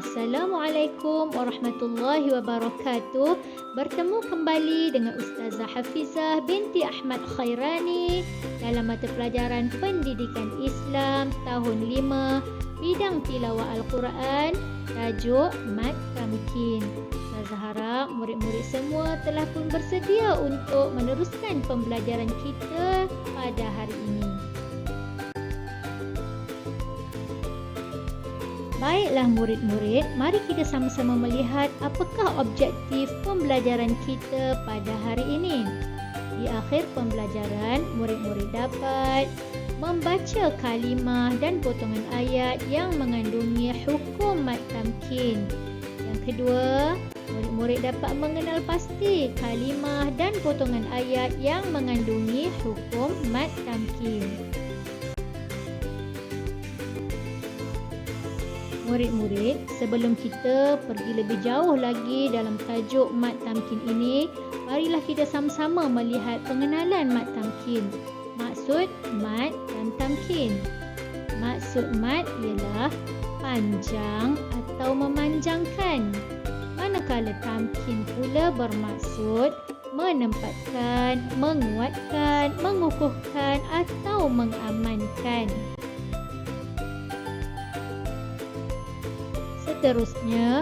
Assalamualaikum warahmatullahi wabarakatuh. Bertemu kembali dengan Ustazah Hafizah binti Ahmad Khairani dalam mata pelajaran Pendidikan Islam tahun 5, bidang tilawah Al-Quran, tajuk Mat Tamkin. Ustazah harap murid-murid semua telah pun bersedia untuk meneruskan pembelajaran kita pada hari ini. Baiklah murid-murid, mari kita sama-sama melihat apakah objektif pembelajaran kita pada hari ini. Di akhir pembelajaran, murid-murid dapat membaca kalimah dan potongan ayat yang mengandungi hukum mat tamkin. Yang kedua, murid-murid dapat mengenal pasti kalimah dan potongan ayat yang mengandungi hukum mat tamkin. Murid-murid, sebelum kita pergi lebih jauh lagi dalam tajuk mat tamkin ini, marilah kita sama-sama melihat pengenalan mat tamkin. Maksud mat dan tamkin. Maksud mat ialah panjang atau memanjangkan. Manakala tamkin pula bermaksud menempatkan, menguatkan, mengukuhkan atau mengamankan. Seterusnya,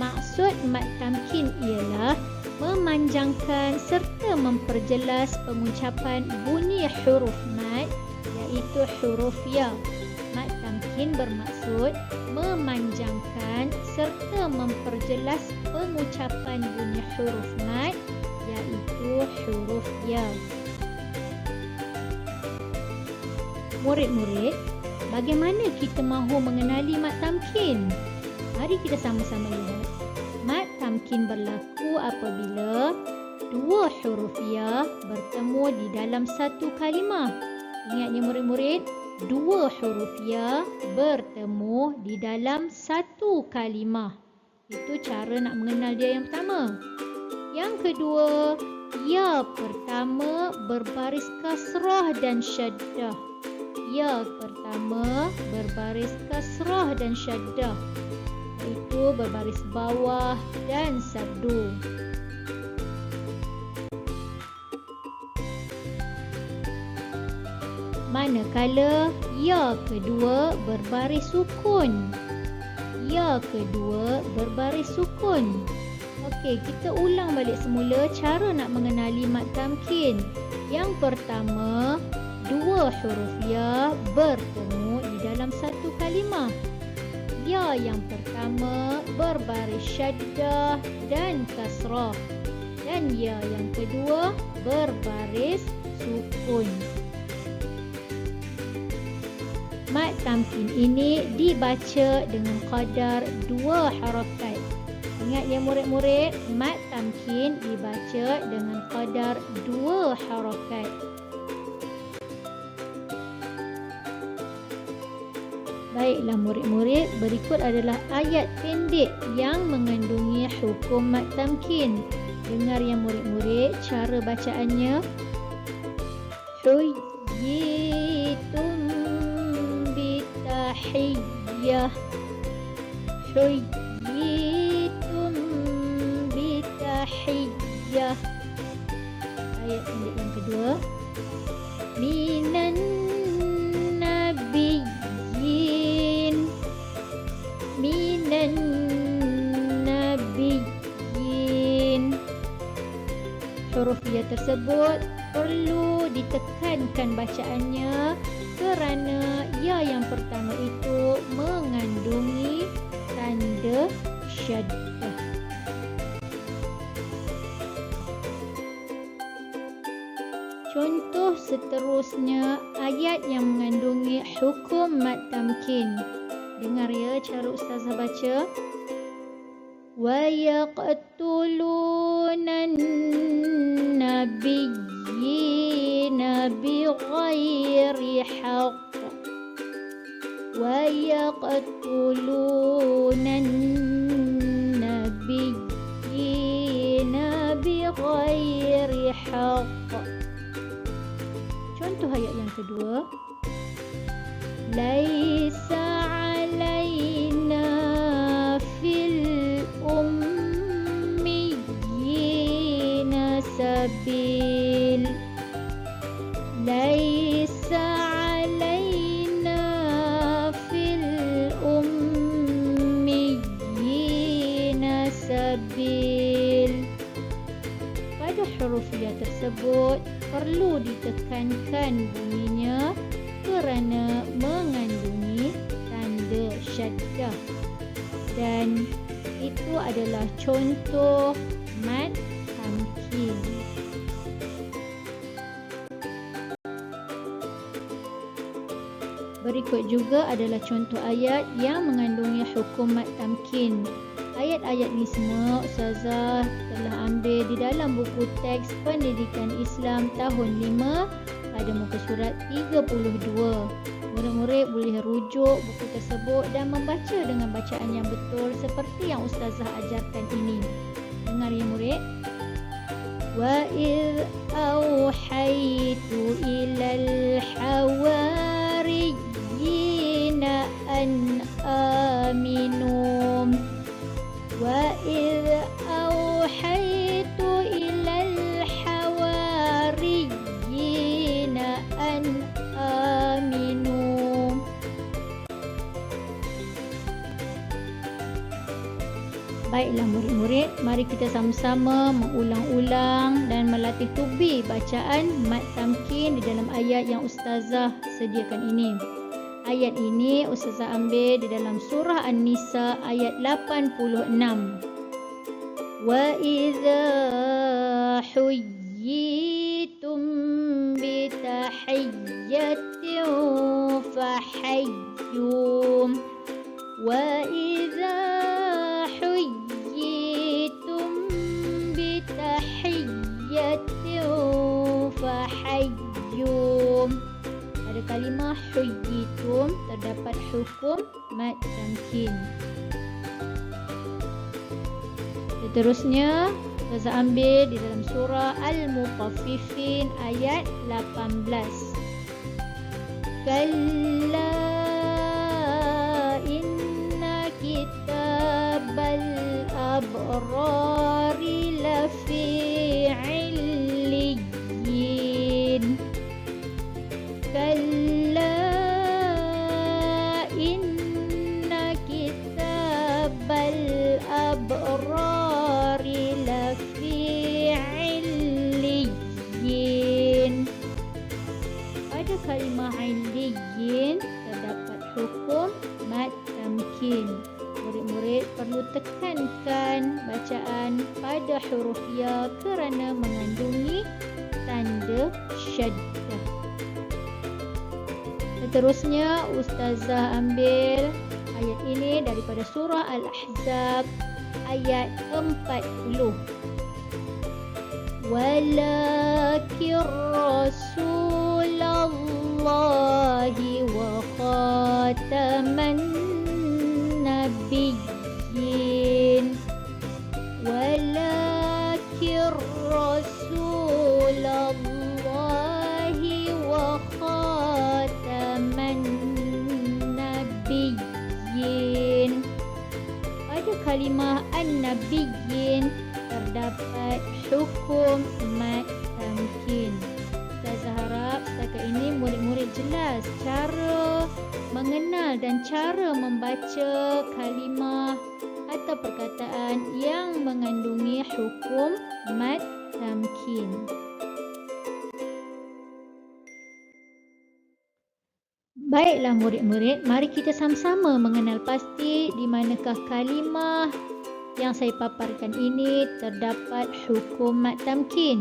maksud mat tamkin ialah memanjangkan serta memperjelas pengucapan bunyi huruf mat, iaitu huruf ya. Mat tamkin bermaksud memanjangkan serta memperjelas pengucapan bunyi huruf mat, iaitu huruf ya. Murid-murid, bagaimana kita mahu mengenali mat tamkin? Mari kita sama-sama lihat. Mat tamkin berlaku apabila dua huruf ya bertemu di dalam satu kalimah. Ingat ya murid-murid, dua huruf ya bertemu di dalam satu kalimah. Itu cara nak mengenal dia yang pertama. Yang kedua, ya pertama berbaris kasrah dan syaddah. Ya pertama berbaris kasrah dan syaddah, itu berbaris bawah dan sardu. Manakala ya kedua berbaris sukun. Ya kedua berbaris sukun. Okey, kita ulang balik semula cara nak mengenali mat tamkin. Yang pertama, dua huruf ya bertemu di dalam satu kalimah. Ya yang pertama berbaris syaddah dan kasrah, dan ya yang kedua berbaris sukun. Mat tamkin ini dibaca dengan qadar 2 harakat. Ingat ya murid-murid, mat tamkin dibaca dengan qadar 2 harakat. Baiklah murid-murid, berikut adalah ayat pendek yang mengandungi hukum mat tamkin. Dengar ya murid-murid cara bacaannya. Huyyitum bitahiyyah. Huyyitum bitahiyyah. Ayat pendek yang kedua. Minan nabiyyin. Minan nabiyyin. Huruf ya tersebut perlu ditekankan bacaannya kerana ya yang pertama itu mengandungi tanda syaddah. Contoh seterusnya ayat yang mengandungi hukum mat tamkin. Dengar ya cara ustazah baca. Wa yaqtulunan nabiyyina bighairi haqq. Wa yaqtulunan nabiyyina bighairi haqq. Contoh ayat yang kedua. Laisa alaina fi tersebut perlu ditekankan bunyinya kerana mengandungi tanda syaddah. Dan itu adalah contoh mad tamkin. Berikut juga adalah contoh ayat yang mengandungi hukum mad tamkin. Ayat-ayat ni semua Ustazah telah ambil di dalam buku teks Pendidikan Islam tahun 5 pada muka surat 32. Murid-murid boleh rujuk buku tersebut dan membaca dengan bacaan yang betul seperti yang Ustazah ajarkan ini. Dengar ya murid. وَإِذْ أَوْحَيْتُ إِلَى الْحَوَارِيِّينَ أَنْ آمِنُوا وَإِذْ أَوْحَيْتُ إِلَى الْحَوَارِيِّينَ أَنْ آمِنُوا. Baiklah murid-murid, mari kita sama-sama mengulang-ulang dan melatih tubi bacaan mad tamkin di dalam ayat yang Ustazah sediakan ini. Ayat ini Ustazah ambil di dalam surah An-Nisa ayat 86. Wa idza huyyitum bi tahiyyatin fahayyu wa idza huyyitum bi tahiyyatin fahayyu. Pada kalimah huyyitum terdapat hukum mad tamkin. Seterusnya Ustazah ambil di dalam surah Al-Mutaffifin ayat 18. Kalla inna kitabal abrari lafi illiyin. Kalla inna kitabal abrari lafi illiyin. Pada kalimah illiyin terdapat hukum mad tamkin. Murid-murid perlu tekankan bacaan pada huruf ya kerana mengandungi tanda syaddah. Seterusnya Ustazah ambil ayat ini daripada surah Al-Ahzab ayat 40. Walakin Rasulallahi wa khataman nabiyyin. Walakin Rasulallahi wa khataman nabiyyin. Pada kalimah an-nabiyyin terdapat hukum mad tamkin. Ustazah harap setakat ini murid-murid jelas cara mengenal dan cara membaca kalimah atau perkataan yang mengandungi hukum mad tamkin. Baiklah murid-murid, mari kita sama-sama mengenal pasti di manakah kalimah yang saya paparkan ini terdapat hukum mad tamkin.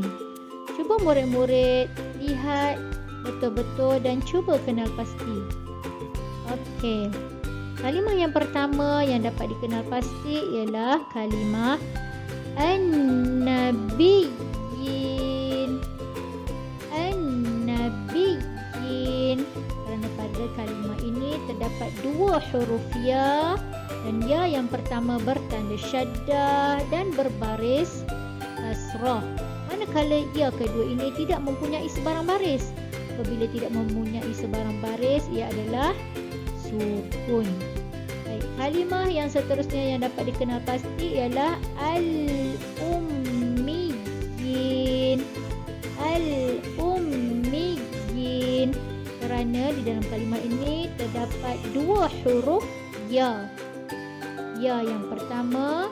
Cuba murid-murid lihat betul-betul dan cuba kenal pasti. Okey. Kalimah yang pertama yang dapat dikenal pasti ialah kalimah an-nabiyyin. An-nabiyyin. Kerana pada kalimah ini terdapat dua huruf ya, dan ya yang pertama bertanda syaddah dan berbaris kasrah. Manakala ya kedua ini tidak mempunyai sebarang baris. Apabila tidak mempunyai sebarang baris, ia adalah sukun. Baik, kalimah yang seterusnya yang dapat dikenal pasti ialah al-ummiyin. Al-ummiyin. Kerana di dalam kalimah ini terdapat dua huruf ya. Ya yang pertama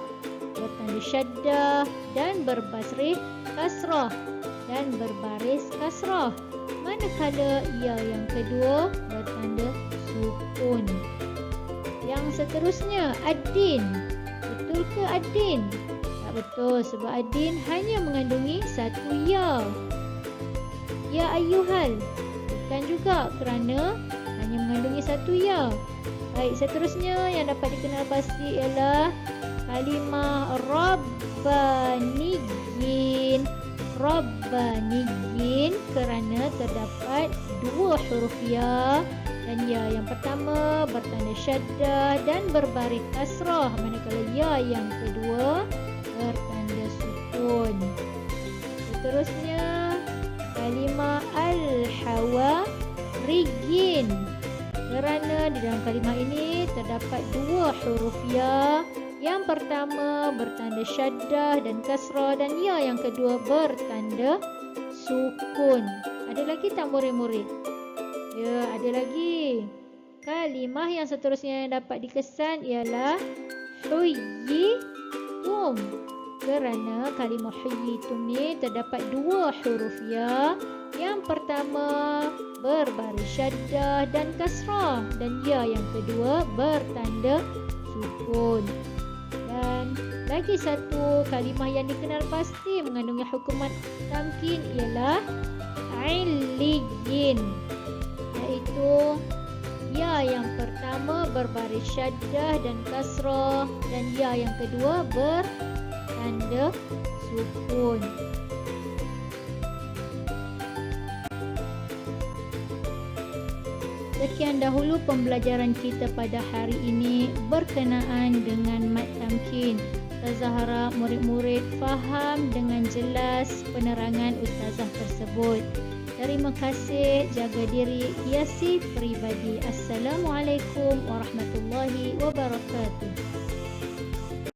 bertanda syaddah dan berbasrih kasrah, dan berbaris kasrah. Manakala ya yang kedua bertanda sukun. Yang seterusnya, ad-din. Betul ke ad-din? Tak betul, sebab ad-din hanya mengandungi satu ya. Ya ayyuhal. Bukan juga kerana hanya mengandungi satu ya. Baik, seterusnya yang dapat dikenal pasti ialah kalimah rabbaniyin. Rabbaniyin kerana terdapat dua huruf ya, dan ya yang pertama bertanda syaddah dan berbaris kasrah, manakala ya yang kedua bertanda sukun. Seterusnya kalimah al-hawariyin kerana di dalam kalimah ini terdapat dua huruf ya. Yang pertama bertanda syaddah dan kasrah, dan ya yang kedua bertanda sukun. Ada lagi tak murid-murid? Ya, ada lagi. Kalimah yang seterusnya yang dapat dikesan ialah huyyitum. Kerana kalimah huyyitum ni terdapat dua huruf ya. Yang pertama berbaris syaddah dan kasrah, dan ya yang kedua bertanda sukun. Dan lagi satu kalimah yang dikenal pasti mengandungi hukuman tamkin ialah illiyin, iaitu ya yang pertama berbaris syaddah dan kasrah, dan ya yang kedua bertanda sukun. Sekian dahulu pembelajaran kita pada hari ini berkenaan dengan mad tamkin. Ustazah harap murid-murid faham dengan jelas penerangan ustazah tersebut. Terima kasih, jaga diri, hiasi peribadi. Assalamualaikum warahmatullahi wabarakatuh.